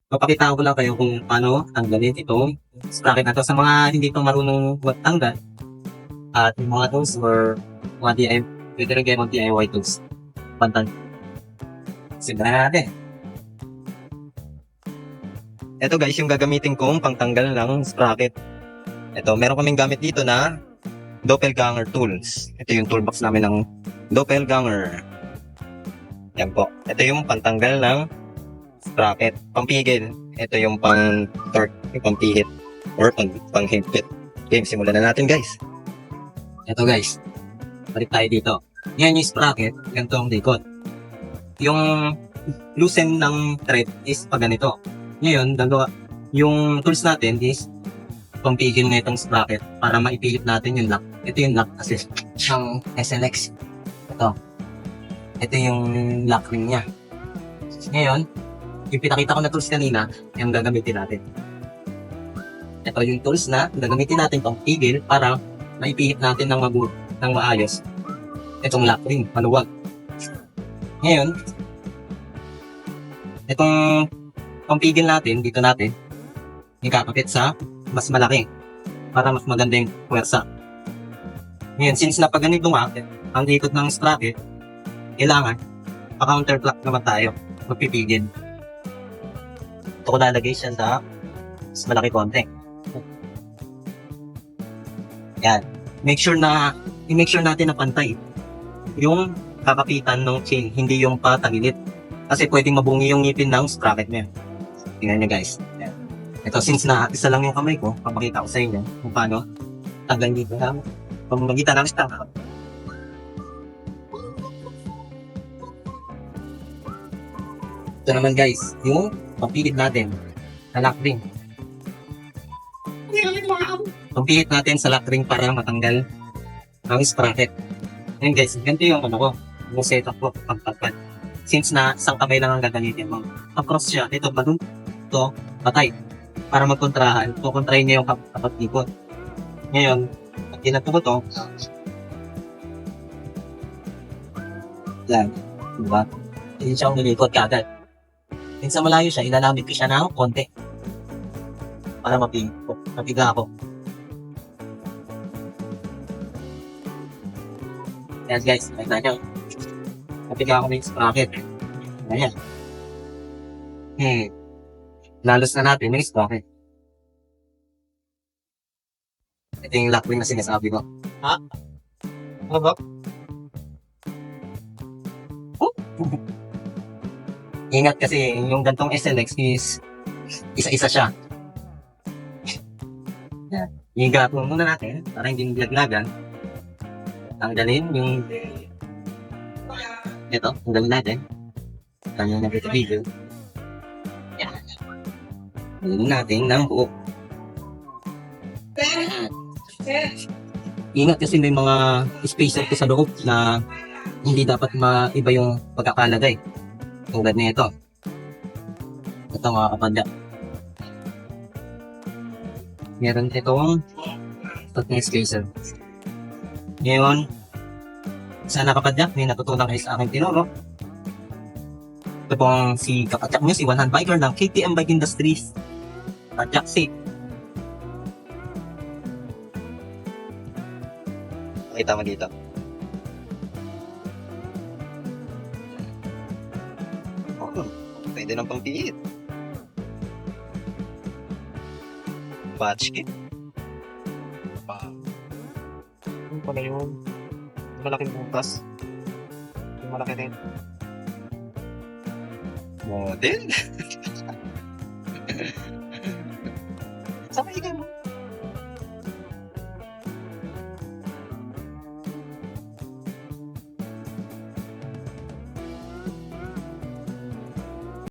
Papakita ko lang kayo kung paano tanggalin itong sprocket na to sa mga hindi pa marunong magtanggal at yung mga tools or mga DIY, pwede rin kayo mag DIY tools. Pantang. Simulan na natin. Ito guys, yung gagamitin kong pangtanggal ng sprocket. Ito, meron kaming gamit dito na doppelganger tools. Ito yung toolbox namin ng doppelganger. Yan po. Ito yung pantanggal ng sprocket. Pampigil. Ito yung pang torque, yung pampihit or pang-higpit. Okay, simulan na natin guys. Ito guys, balik tayo dito. Yan yung sprocket, ganito ang likod. Yung loosen ng thread is pag ganito. Ngayon, yung tools natin is pampigil na itong sprocket para maipilit natin yung lock. Ito yung lock kasi ng SLX. Ito yung lock ring niya. Ngayon, yung pinakita ko na tools kanina, yung gagamitin natin. Ito yung tools na gagamitin natin pampigil para maipilit natin ng maayos itong lock ring, maluwag. Ngayon, itong pampigil natin, dito natin, ikakapit sa mas malaki para mas maganda yung puwersa. Ngayon, since napaganito nga, ang likod ng sprocket, kailangan pa-counterclock naman tayo, magpipigil. Ito ko lalagay siya sa mas malaki konti. Yan. I-make sure natin na pantay yung kakapitan ng chain, hindi yung patagilid. Kasi pwedeng mabungi yung ngipin ng sprocket niya. Tingnan nyo guys. Yan. Ito, since na isa lang yung kamay ko, papakita ko sa inyo kung paano tanggal dito lang. Pamamagitan ng stock. Ito naman guys, yung pampilid natin sa lock ring. Pampihit natin sa lock ring para matanggal ang sprocket. Ngayon guys, ganito yung yung setup ko pagpagpad. Since na isang kamay lang ang gagamitin mo. Across siya, ito ba dun? Ito, patay. Para magkontrahan, kukontrahin niya yung kapatibot. Ngayon, pag ginato ko to, yan, diba? Hindi siya umilikot kagad. Minsan malayo siya, ilalamig ko siya ng konti. Para mapiga ako. Yan guys, nakita nyo. Mapiga ako ng sprocket. Ayan. Lalos na natin yung sprocket. Ito yung lock ring na sinasabi ko. Ha? Ano ba? Oh! Ingat kasi yung gantong SLX is isa-isa siya. Yan. Higa po muna natin para hindi nilaglagan. Tanggalin yung ito, tanggalin natin. Tanggalin natin ito video. Yan. Tanggalin natin ng buo. Ingat kasi may mga spacer ko sa loob na hindi dapat maiba yung pagkakalagay. Tulad na ito. Ito mga kapadya. Meron itong na spacer. Ngayon, sana kapadyak, may natutunan kayo sa aking tinuro. Ito pong si kapadyak nyo, si One Hand Biker ng KTM Bike Industries. Kapadyak safe. Pakita mo dito. Oh, pwede nang pampihit. Batch kit. Ano pala yung malaking butas? Yung malaki din. Model? Sabay ka mo.